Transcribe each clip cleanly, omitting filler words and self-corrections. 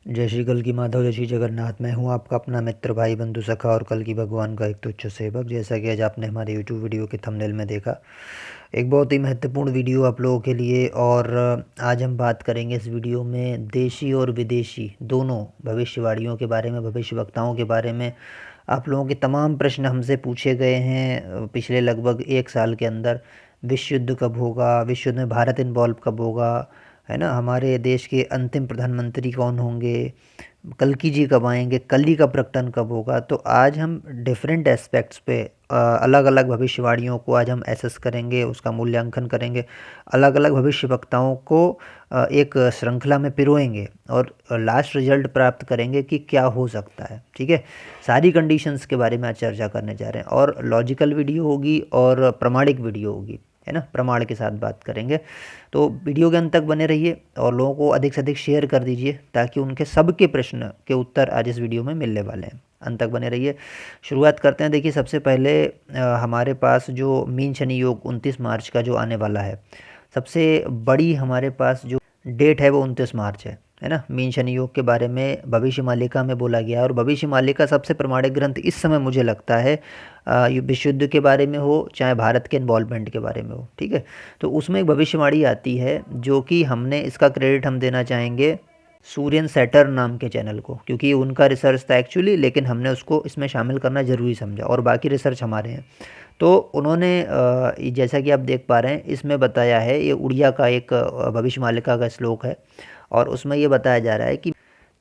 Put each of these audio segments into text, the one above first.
जय श्री कल की माधव, जय श्री जगन्नाथ। मैं हूं आपका अपना मित्र, भाई, बंधु, सखा और कल की भगवान का एक तुच्छ सेवक। जैसा कि आज आपने हमारे यूट्यूब वीडियो के थंबनेल में देखा, एक बहुत ही महत्वपूर्ण वीडियो आप लोगों के लिए। और आज हम बात करेंगे इस वीडियो में देशी और विदेशी दोनों भविष्यवाणियों के बारे में, भविष्यवक्ताओं के बारे में। आप लोगों के तमाम प्रश्न हमसे पूछे गए हैं पिछले लगभग 1 साल के अंदर। विश्व युद्ध कब होगा, विश्व युद्ध में भारत इन्वॉल्व कब होगा, है ना, हमारे देश के अंतिम प्रधानमंत्री कौन होंगे, कल्कि जी कब आएंगे, कली का प्रकटन कब होगा। तो आज हम डिफरेंट एस्पेक्ट्स पे अलग अलग भविष्यवाणियों को आज हम एसेस करेंगे, उसका मूल्यांकन करेंगे, अलग अलग भविष्यवक्ताओं को एक श्रृंखला में पिरोएंगे और लास्ट रिजल्ट प्राप्त करेंगे कि क्या हो सकता है। ठीक है, सारी कंडीशंस के बारे में आज चर्चा करने जा रहे हैं और लॉजिकल वीडियो होगी और प्रमाणिक वीडियो होगी, है ना, प्रमाण के साथ बात करेंगे। तो वीडियो के अंत तक बने रहिए और लोगों को अधिक से अधिक शेयर कर दीजिए ताकि उनके सबके प्रश्न के उत्तर आज इस वीडियो में मिलने वाले हैं। अंत तक बने रहिए। शुरुआत करते हैं। देखिए, सबसे पहले हमारे पास जो मीन शनि योग 29 मार्च का जो आने वाला है, सबसे बड़ी हमारे पास जो डेट है वो 29 मार्च है ना। मीन शनि योग के बारे में भविष्य मालिका में बोला गया है और भविष्य मालिका सबसे प्रमाणिक ग्रंथ इस समय मुझे लगता है विश्व युद्ध के बारे में हो चाहे भारत के इन्वॉल्वमेंट के बारे में हो। ठीक है, तो उसमें एक भविष्यवाणी आती है जो कि हमने इसका क्रेडिट हम देना चाहेंगे सूर्यन सैटर्न नाम के चैनल को, क्योंकि ये उनका रिसर्च था एक्चुअली, लेकिन हमने उसको इसमें शामिल करना ज़रूरी समझा और बाकी रिसर्च हमारे हैं। तो उन्होंने जैसा कि आप देख पा रहे हैं इसमें बताया है, ये उड़िया का एक भविष्य मालिका का श्लोक है और उसमें ये बताया जा रहा है कि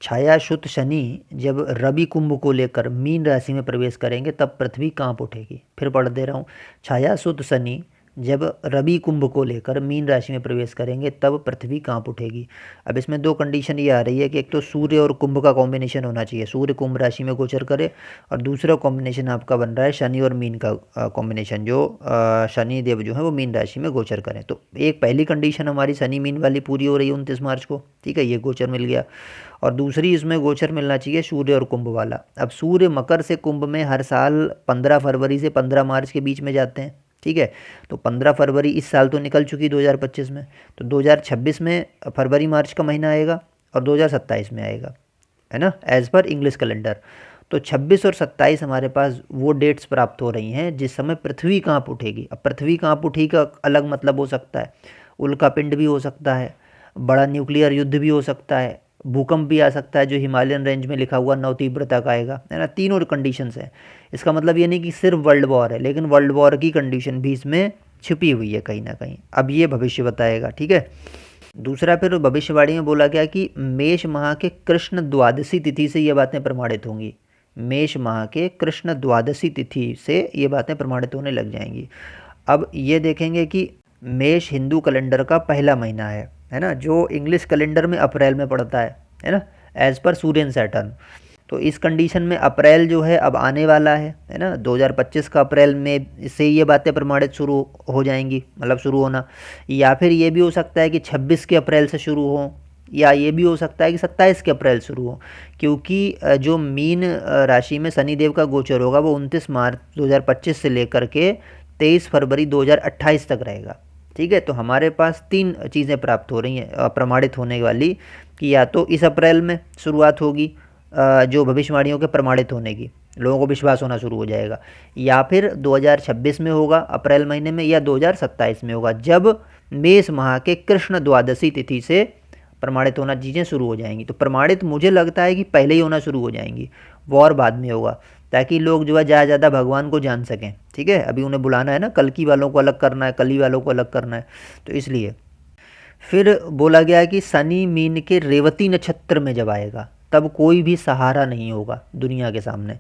छायाशुत शनि जब रवि कुंभ को लेकर मीन राशि में प्रवेश करेंगे तब पृथ्वी कांप उठेगी। फिर पढ़ दे रहा हूँ, छायासुत शनि जब रवि कुंभ को लेकर मीन राशि में प्रवेश करेंगे तब पृथ्वी कांप उठेगी। अब इसमें दो कंडीशन ये आ रही है कि एक तो सूर्य और कुंभ का कॉम्बिनेशन होना चाहिए, सूर्य कुंभ राशि में गोचर करे, और दूसरा कॉम्बिनेशन आपका बन रहा है शनि और मीन का कॉम्बिनेशन, जो शनि देव जो है वो मीन राशि में गोचर करें। तो एक पहली कंडीशन हमारी शनि मीन वाली पूरी हो रही है 29 मार्च को। ठीक है, ये गोचर मिल गया। और दूसरी इसमें गोचर मिलना चाहिए सूर्य और कुंभ वाला। अब सूर्य मकर से कुंभ में हर साल 15 फरवरी से 15 मार्च के बीच में जाते हैं। ठीक है, तो 15 फरवरी इस साल तो निकल चुकी 2025 में, तो 2026 में फरवरी मार्च का महीना आएगा और 2027 में आएगा, है ना, एज़ पर इंग्लिश कैलेंडर। तो 26 और 27 हमारे पास वो डेट्स प्राप्त हो रही हैं जिस समय पृथ्वी कांप उठेगी। अब पृथ्वी कांप उठी का अलग मतलब हो सकता है, उल्का पिंड भी हो सकता है, बड़ा न्यूक्लियर युद्ध भी हो सकता है, भूकंप भी आ सकता है जो हिमालयन रेंज में लिखा हुआ 9 तीव्रता का आएगा, है ना। तीनों कंडीशंस हैं। इसका मतलब ये नहीं कि सिर्फ वर्ल्ड वॉर है, लेकिन वर्ल्ड वॉर की कंडीशन भी इसमें छिपी हुई है कहीं ना कहीं। अब ये भविष्य बताएगा। ठीक है, दूसरा फिर भविष्यवाणी में बोला गया कि मेष माह के कृष्ण द्वादशी तिथि से ये बातें प्रमाणित होंगी। मेष माह के कृष्ण द्वादशी तिथि से ये बातें प्रमाणित होने लग जाएंगी। अब ये देखेंगे कि मेष हिंदू कैलेंडर का पहला महीना है ना, जो इंग्लिश कैलेंडर में अप्रैल में पड़ता है ना, एज पर सूर्यन सैटर्न। तो इस कंडीशन में अप्रैल जो है अब आने वाला है ना, 2025 का अप्रैल में से ये बातें प्रमाणित शुरू हो जाएंगी, मतलब शुरू होना। या फिर ये भी हो सकता है कि 26 के अप्रैल से शुरू हो, या ये भी हो सकता है कि 27 के अप्रैल शुरू हो, क्योंकि जो मीन राशि में शनिदेव का गोचर होगा वो 29 मार्च 2025 से लेकर के 23 फरवरी 2028 तक रहेगा। ठीक है, तो हमारे पास तीन चीज़ें प्राप्त हो रही हैं प्रमाणित होने वाली, कि या तो इस अप्रैल में शुरुआत होगी जो भविष्यवाणियों के प्रमाणित होने की, लोगों को विश्वास होना शुरू हो जाएगा, या फिर 2026 में होगा अप्रैल महीने में, या 2027 में होगा जब मेष माह के कृष्ण द्वादशी तिथि से प्रमाणित होना चीज़ें शुरू हो जाएंगी। तो प्रमाणित मुझे लगता है कि पहले ही होना शुरू हो जाएंगी, वॉर बाद में होगा, ताकि लोग जो है ज़्यादा भगवान को जान सकें। ठीक है, अभी उन्हें बुलाना है ना, कल्कि वालों को अलग करना है, कली वालों को अलग करना है, तो इसलिए। फिर बोला गया कि शनि मीन के रेवती नक्षत्र में जब आएगा तब कोई भी सहारा नहीं होगा दुनिया के सामने।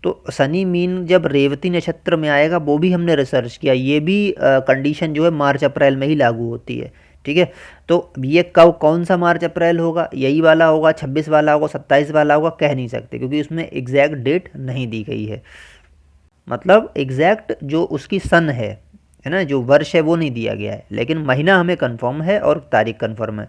तो शनि मीन जब रेवती नक्षत्र में आएगा वो भी हमने रिसर्च किया, ये भी कंडीशन जो है मार्च अप्रैल में ही लागू होती है। ठीक है, तो ये कब कौन सा मार्च अप्रैल होगा, यही वाला होगा, 26 वाला होगा, 27 वाला होगा, कह नहीं सकते, क्योंकि उसमें एग्जैक्ट डेट नहीं दी गई है। मतलब एग्जैक्ट जो उसकी सन है ना, जो वर्ष है वो नहीं दिया गया है, लेकिन महीना हमें कंफर्म है और तारीख कंफर्म है।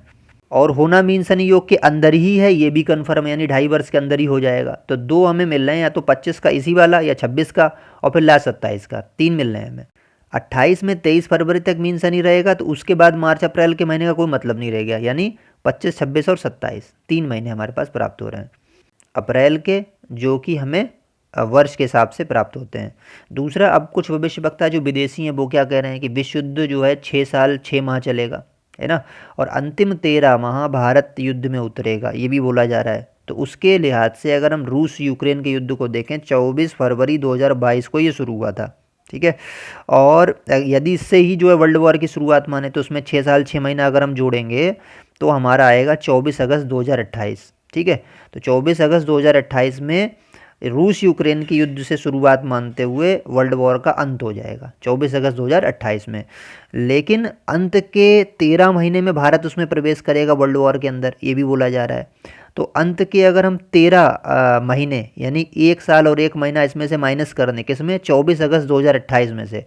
और होना मीन शनि योग के अंदर ही है, ये भी कंफर्म है, यानी 2.5 वर्ष के अंदर ही हो जाएगा। तो दो हमें मिल रहे हैं, या तो 25 का इसी वाला, या 26 का, और फिर लास्ट 27 का, तीन मिल रहे हैं हमें। 28 में 23 फरवरी तक मीन शनि रहेगा, तो उसके बाद मार्च अप्रैल के महीने का कोई मतलब नहीं रह गया, यानी 25, 26 और 27 3 महीने हमारे पास प्राप्त हो रहे हैं अप्रैल के, जो कि हमें वर्ष के हिसाब से प्राप्त होते हैं। दूसरा, अब कुछ भविष्यवक्ता जो विदेशी हैं वो क्या कह रहे हैं कि विश्व युद्ध जो है 6 साल 6 माह चलेगा, है ना, और अंतिम 13 माह भारत युद्ध में उतरेगा, ये भी बोला जा रहा है। तो उसके लिहाज से अगर हम रूस यूक्रेन के युद्ध को देखें, 24 फरवरी 2022 को ये शुरू हुआ था, ठीक है। और यदि इससे ही जो है वर्ल्ड वॉर की शुरुआत माने तो उसमें 6 साल 6 महीना अगर हम जोड़ेंगे तो हमारा आएगा 24 अगस्त 2028, ठीक है। तो 24 अगस्त 2028 में रूस यूक्रेन की युद्ध से शुरुआत मानते हुए वर्ल्ड वॉर का अंत हो जाएगा 24 अगस्त 2028 में। लेकिन अंत के 13 महीने में भारत उसमें प्रवेश करेगा वर्ल्ड वॉर के अंदर, ये भी बोला जा रहा है। तो अंत के अगर हम 13 महीने यानी 1 साल और 1 महीना इसमें से माइनस कर दें, किसमें, 24 अगस्त 2028 में से,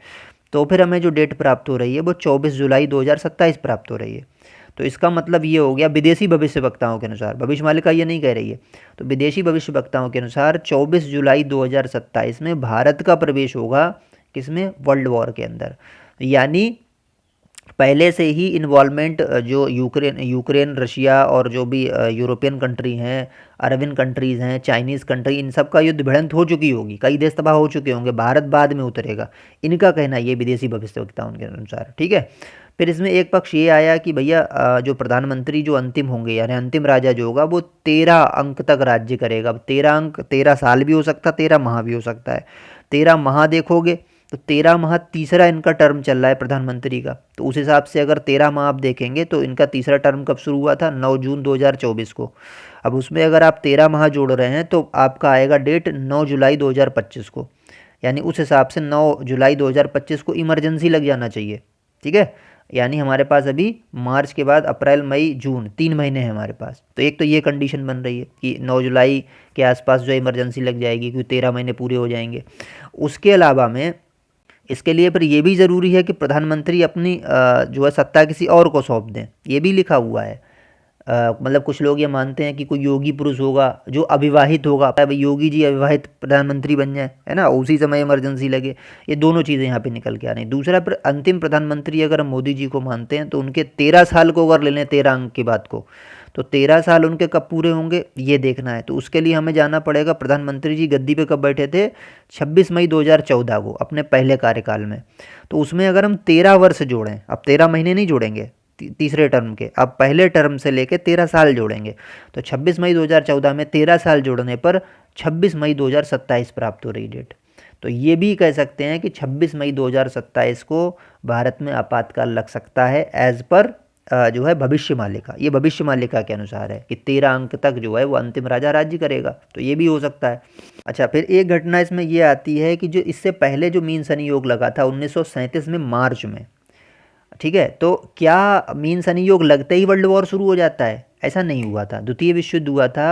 तो फिर हमें जो डेट प्राप्त हो रही है वो 24 जुलाई 2027 प्राप्त हो रही है। तो इसका मतलब ये हो गया विदेशी भविष्यवक्ताओं के अनुसार, भविष्य मालिका ये नहीं कह रही है, तो विदेशी भविष्यवक्ताओं के अनुसार 24 जुलाई 2027 में भारत का प्रवेश होगा किसमें, वर्ल्ड वॉर के अंदर। यानी पहले से ही इन्वॉल्वमेंट जो यूक्रेन रशिया और जो भी यूरोपियन कंट्री हैं, अरबियन कंट्रीज़ हैं, चाइनीज़ कंट्री, इन सब का युद्ध भिड़ंत हो चुकी होगी, कई देश तबाह हो चुके होंगे, भारत बाद में उतरेगा, इनका कहना ये विदेशी भविष्यवक्ताओं के अनुसार, ठीक है। फिर इसमें एक पक्ष ये आया कि भैया जो प्रधानमंत्री जो अंतिम होंगे यानी अंतिम राजा जो होगा वो 13 अंक तक राज्य करेगा। 13 अंक, 13 साल भी हो सकता है, 13 माह भी हो सकता है। 13 माह देखोगे तो 13 माह तीसरा इनका टर्म चल रहा है प्रधानमंत्री का, तो उस हिसाब से अगर 13 माह आप देखेंगे तो इनका तीसरा टर्म कब शुरू हुआ था, 9 जून 2024 को। अब उसमें अगर आप 13 माह जोड़ रहे हैं तो आपका आएगा डेट 9 जुलाई 2025 को, यानी उस हिसाब से 9 जुलाई 2025 को इमरजेंसी लग जाना चाहिए, ठीक है। यानी हमारे पास अभी मार्च के बाद अप्रैल मई जून 3 महीने हैं हमारे पास। तो एक तो ये कंडीशन बन रही है कि 9 जुलाई के आसपास जो इमरजेंसी लग जाएगी क्योंकि 13 महीने पूरे हो जाएंगे। उसके अलावा में इसके लिए फिर ये भी ज़रूरी है कि प्रधानमंत्री अपनी जो है सत्ता किसी और को सौंप दें, ये भी लिखा हुआ है। मतलब कुछ लोग ये मानते हैं कि कोई योगी पुरुष होगा जो अविवाहित होगा, भाई योगी जी अविवाहित प्रधानमंत्री बन जाए, है ना, उसी समय इमरजेंसी लगे। ये दोनों चीज़ें यहाँ पे निकल के आ रही हैं। दूसरा, फिर अंतिम प्रधानमंत्री अगर हम मोदी जी को मानते हैं तो उनके 13 साल को अगर ले लें, 13 अंक की बात को, तो 13 साल उनके कब पूरे होंगे ये देखना है। तो उसके लिए हमें जाना पड़ेगा, प्रधानमंत्री जी गद्दी पे कब बैठे थे, 26 मई 2014 को अपने पहले कार्यकाल में। तो उसमें अगर हम 13 वर्ष जोड़ें, अब 13 महीने नहीं जोड़ेंगे तीसरे टर्म के, अब पहले टर्म से लेके 13 साल जोड़ेंगे, तो 26 मई 2014 में 13 साल जोड़ने पर 26 मई 2027 प्राप्त हो रही डेट। तो ये भी कह सकते हैं कि 26 मई 2027 को भारत में आपातकाल लग सकता है एज पर जो है भविष्य मालिका, ये भविष्य मालिका के अनुसार है कि 13 अंक तक जो है वो अंतिम राजा राज्य करेगा, तो ये भी हो सकता है। अच्छा, फिर एक घटना इसमें ये आती है कि जो इससे पहले जो मीन शनि योग लगा था 1937 में मार्च में, ठीक है, तो क्या मीन शनि योग लगते ही वर्ल्ड वॉर शुरू हो जाता है, ऐसा नहीं हुआ था। द्वितीय विश्व युद्ध हुआ था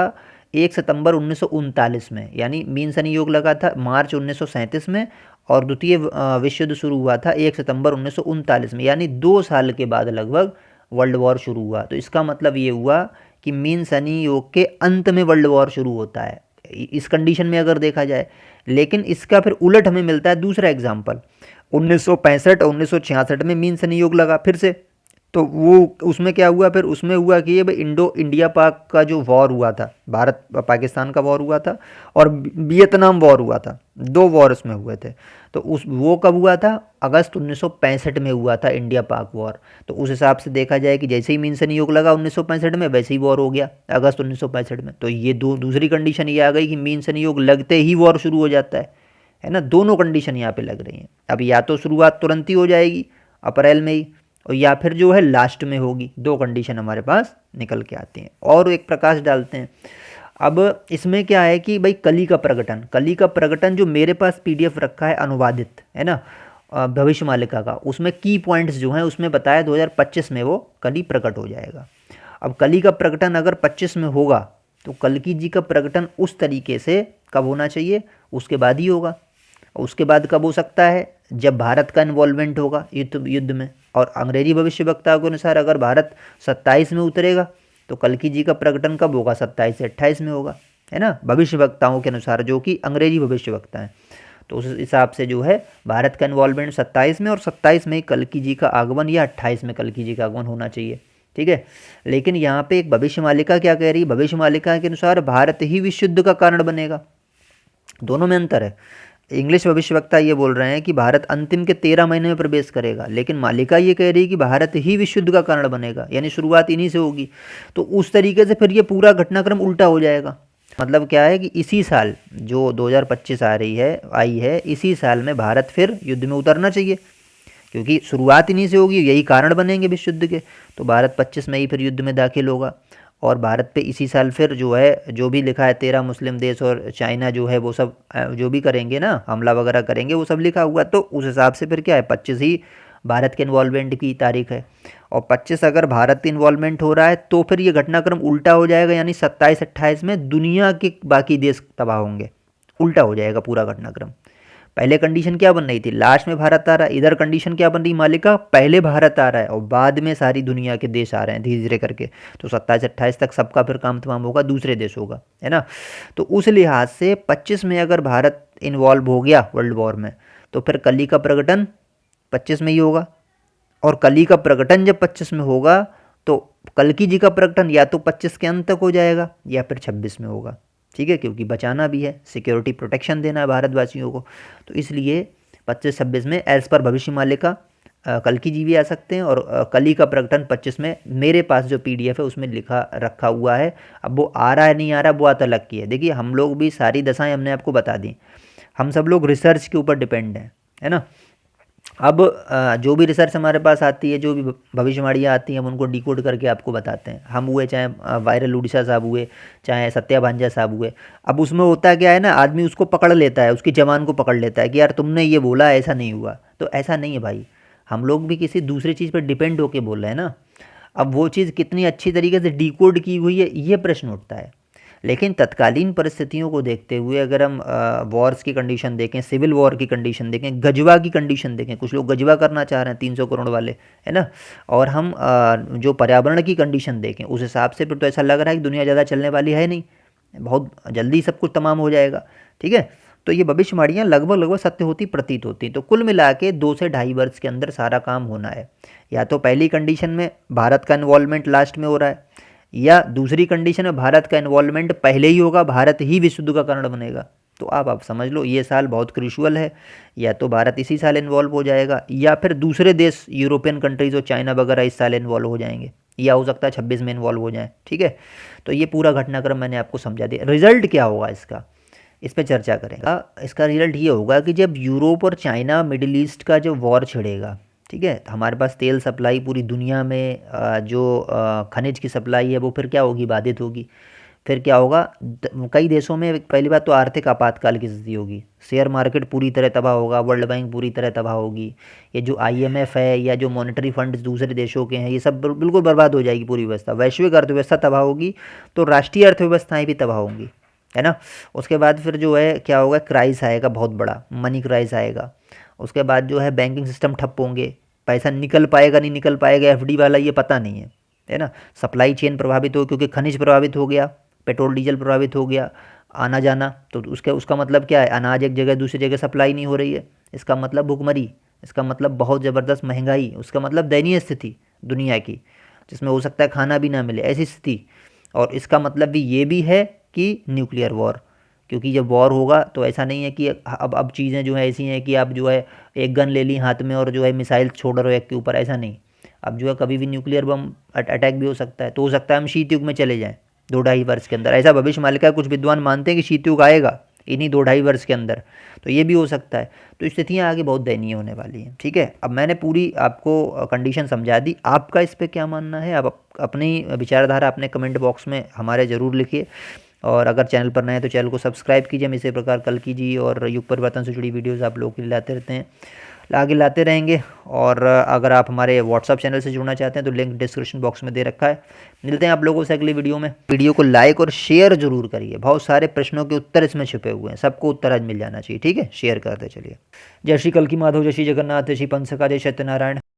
1 सितंबर 1939 में, यानी मीन शनि योग लगा था मार्च 1937 में, और द्वितीय विश्व युद्ध शुरू हुआ था 1 सितंबर 1939 में, यानी 2 साल के बाद लगभग वर्ल्ड वॉर शुरू हुआ। तो इसका मतलब ये हुआ कि मीन शनि योग के अंत में वर्ल्ड वॉर शुरू होता है इस कंडीशन में अगर देखा जाए। लेकिन इसका फिर उलट हमें मिलता है दूसरा एग्जाम्पल, 1965 और 1966 में मीन शनि योग लगा फिर से। तो वो उसमें क्या हुआ, फिर उसमें हुआ कि ये भाई इंडो इंडिया पाक का जो वॉर हुआ था, भारत पाकिस्तान का वॉर हुआ था और वियतनाम वॉर हुआ था, 2 वॉर इसमें हुए थे। तो उस वो कब हुआ था, अगस्त 1965 में हुआ था इंडिया पाक वॉर। तो उस हिसाब से देखा जाए कि जैसे ही मीन शनि योग लगा 1965 में, वैसे ही वॉर हो गया अगस्त 1965 में। तो ये दूसरी कंडीशन ये आ गई कि मीन शनि योग लगते ही वॉर शुरू हो जाता है ना। दोनों कंडीशन यहाँ पे लग रही हैं। अब या तो शुरुआत तुरंत ही हो जाएगी अप्रैल में ही, और या फिर जो है लास्ट में होगी। 2 कंडीशन हमारे पास निकल के आती हैं। और एक प्रकाश डालते हैं। अब इसमें क्या है कि भाई कली का प्रकटन जो मेरे पास PDF रखा है अनुवादित, है ना, भविष्य मालिका का, उसमें की पॉइंट्स जो हैं उसमें बताया 2025 में वो कली प्रकट हो जाएगा। अब कली का प्रकटन अगर 25 में होगा तो कल्कि जी का प्रकटन उस तरीके से कब होना चाहिए, उसके बाद ही होगा। उसके बाद कब हो सकता है, जब भारत का इन्वॉल्वमेंट होगा युद्ध में। और अंग्रेजी भविष्यवक्ता के अनुसार अगर भारत 27 में उतरेगा तो कल्कि जी का प्रकटन कब होगा, 27 से 28 में होगा, है ना, भविष्यवक्ताओं के अनुसार, जो कि अंग्रेजी भविष्यवक्ता हैं। तो उस हिसाब से जो है भारत का इन्वॉल्वमेंट 27 में, और 27 में कल्कि जी का आगमन या 28 में कल्कि जी का आगमन होना चाहिए। ठीक है। लेकिन यहाँ पे एक भविष्य मालिका क्या कह रही है, भविष्य मालिका के अनुसार भारत ही विश्व युद्ध का कारण बनेगा। दोनों में अंतर है। इंग्लिश भविष्यवक्ता ये बोल रहे हैं कि भारत अंतिम के 13 महीने में प्रवेश करेगा, लेकिन मालिका ये कह रही है कि भारत ही विश्व युद्ध का कारण बनेगा, यानी शुरुआत इन्हीं से होगी। तो उस तरीके से फिर ये पूरा घटनाक्रम उल्टा हो जाएगा। मतलब क्या है कि इसी साल जो 2025 आई है, इसी साल में भारत फिर युद्ध में उतरना चाहिए, क्योंकि शुरुआत इन्हीं से होगी, यही कारण बनेंगे विश्व युद्ध के। तो भारत 25 में ही फिर युद्ध में दाखिल होगा, और भारत पे इसी साल फिर जो है, जो भी लिखा है 13 मुस्लिम देश और चाइना जो है वो सब जो भी करेंगे ना, हमला वगैरह करेंगे, वो सब लिखा हुआ। तो उस हिसाब से फिर क्या है, 25 ही भारत के इन्वॉल्वमेंट की तारीख है। और 25 अगर भारत इन्वॉल्वमेंट हो रहा है तो फिर ये घटनाक्रम उल्टा हो जाएगा, यानी 27-28 में दुनिया के बाकी देश तबाह होंगे। उल्टा हो जाएगा पूरा घटनाक्रम। पहले कंडीशन क्या बन रही थी, लास्ट में भारत आ रहा है, इधर कंडीशन क्या बन रही मालिका, पहले भारत आ रहा है और बाद में सारी दुनिया के देश आ रहे हैं धीरे धीरे करके। तो 27-28 तक सबका फिर काम तमाम होगा, दूसरे देश होगा, है ना। तो उस लिहाज से 25 में अगर भारत इन्वॉल्व हो गया वर्ल्ड वॉर में, तो फिर कली का प्रकटन 25 में ही होगा। और कली का प्रकटन जब 25 में होगा तो कल्कि जी का प्रकटन या तो 25 के अंत तक हो जाएगा या फिर 26 में होगा, ठीक है, क्योंकि बचाना भी है, सिक्योरिटी प्रोटेक्शन देना है भारतवासियों को। तो इसलिए 25-26 में एज पर भविष्य मालिका कल्कि जी भी आ सकते हैं, और कली का प्रकटन 25 में मेरे पास जो PDF है उसमें लिखा रखा हुआ है। अब वो आ रहा है नहीं आ रहा वो बात अलग की है। देखिए हम लोग भी सारी दशाएं हमने आपको बता दी, हम सब लोग रिसर्च के ऊपर डिपेंड हैं, है ना। अब जो भी रिसर्च हमारे पास आती है, जो भी भविष्यवाणियाँ आती हैं, हम उनको डिकोड करके आपको बताते हैं। हम हुए चाहे वायरल उड़ीसा साहब हुए, चाहे सत्या भांजा साहब हुए। अब उसमें होता क्या है ना, आदमी उसको पकड़ लेता है, उसकी जबान को पकड़ लेता है कि यार तुमने ये बोला ऐसा नहीं हुआ। तो ऐसा नहीं है भाई, हम लोग भी किसी दूसरी चीज़ पर डिपेंड होके बोल रहे हैं ना। अब वो चीज़ कितनी अच्छी तरीके से डिकोड की हुई है, ये प्रश्न उठता है। लेकिन तत्कालीन परिस्थितियों को देखते हुए अगर हम वॉर्स की कंडीशन देखें, सिविल वॉर की कंडीशन देखें, गजवा की कंडीशन देखें, कुछ लोग गजवा करना चाह रहे हैं 300 करोड़ वाले, है ना। और हम जो पर्यावरण की कंडीशन देखें उस हिसाब से फिर तो ऐसा लग रहा है कि दुनिया ज़्यादा चलने वाली है नहीं, बहुत जल्दी सब कुछ तमाम हो जाएगा, ठीक है। तो ये भविष्यवाणियाँ लगभग लगभग सत्य होती प्रतीत होती। तो कुल मिला के 2 से ढाई वर्ष के अंदर सारा काम होना है। या तो पहली कंडीशन में भारत का इन्वॉल्वमेंट लास्ट में हो रहा है, या दूसरी कंडीशन में भारत का इन्वॉल्वमेंट पहले ही होगा, भारत ही विश्व युद्ध का कारण बनेगा। तो आप समझ लो ये साल बहुत क्रूशियल है। या तो भारत इसी साल इन्वॉल्व हो जाएगा, या फिर दूसरे देश यूरोपियन कंट्रीज और चाइना वगैरह इस साल इन्वॉल्व हो जाएंगे, या हो सकता है 26 में इन्वॉल्व हो जाए, ठीक है। तो ये पूरा घटनाक्रम मैंने आपको समझा दिया। रिजल्ट क्या होगा इसका, इस पर चर्चा करेंगे। इसका रिजल्ट ये होगा कि जब यूरोप और चाइना मिडिल ईस्ट का जो वॉर छिड़ेगा, ठीक है, तो हमारे पास तेल सप्लाई पूरी दुनिया में जो खनिज की सप्लाई है वो फिर क्या होगी, बाधित होगी। फिर क्या होगा, कई देशों में पहली बात तो आर्थिक आपातकाल की स्थिति होगी, शेयर मार्केट पूरी तरह तबाह होगा, वर्ल्ड बैंक पूरी तरह तबाह होगी, ये जो IMF है या जो मॉनेटरी फंड दूसरे देशों के हैं ये सब बिल्कुल बर्बाद हो जाएगी पूरी व्यवस्था, वैश्विक अर्थव्यवस्था तबाह होगी, तो राष्ट्रीय अर्थव्यवस्थाएँ भी तबाह होंगी, है ना। उसके बाद फिर जो है क्या होगा, क्राइस आएगा, बहुत बड़ा मनी क्राइस आएगा। उसके बाद जो है बैंकिंग सिस्टम ठप होंगे, पैसा निकल पाएगा नहीं निकल पाएगा, FD वाला ये पता नहीं है ना। सप्लाई चेन प्रभावित हो, क्योंकि खनिज प्रभावित हो गया, पेट्रोल डीजल प्रभावित हो गया, आना जाना, तो उसका मतलब क्या है, अनाज एक जगह दूसरी जगह सप्लाई नहीं हो रही है, इसका मतलब भुखमरी, इसका मतलब बहुत ज़बरदस्त महंगाई, उसका मतलब दयनीय स्थिति दुनिया की, जिसमें हो सकता है खाना भी ना मिले, ऐसी स्थिति। और इसका मतलब भी ये भी है कि न्यूक्लियर वॉर, क्योंकि जब वॉर होगा तो ऐसा नहीं है कि अब चीज़ें जो है ऐसी हैं कि आप जो है एक गन ले ली हाथ में और जो है मिसाइल छोड़ रहे हो एक के ऊपर, ऐसा नहीं। अब जो है कभी भी न्यूक्लियर बम अटैक भी हो सकता है, तो हो सकता है हम शीत युग में चले जाएं 2-2.5 वर्ष के अंदर। ऐसा भविष्य मालिका कुछ विद्वान मानते हैं कि शीत युग आएगा इन्हीं 2-2.5 वर्ष के अंदर, तो ये भी हो सकता है। तो स्थितियाँ आगे बहुत दयनीय होने वाली हैं, ठीक है। अब मैंने पूरी आपको कंडीशन समझा दी, आपका इस पर क्या मानना है, आप अपनी विचारधारा अपने कमेंट बॉक्स में हमारे ज़रूर लिखिए। और अगर चैनल पर नए हैं तो चैनल को सब्सक्राइब कीजिए। हम इसी प्रकार कल कीजिए और युग परिवर्तन से जुड़ी वीडियोज़ आप लोगों के लिए लाते रहते हैं, आगे लाते रहेंगे। और अगर आप हमारे व्हाट्सअप चैनल से जुड़ना चाहते हैं तो लिंक डिस्क्रिप्शन बॉक्स में दे रखा है। मिलते हैं आप लोगों से अगली वीडियो में। वीडियो को लाइक और शेयर जरूर करिए, बहुत सारे प्रश्नों के उत्तर इसमें छुपे हुए हैं, सबको उत्तर आज मिल जाना चाहिए, ठीक है। शेयर करते चलिए। जय श्री कल्कि माधव, जय श्री जगन्नाथ, जय श्री पंचका, जय सत्यनारायण।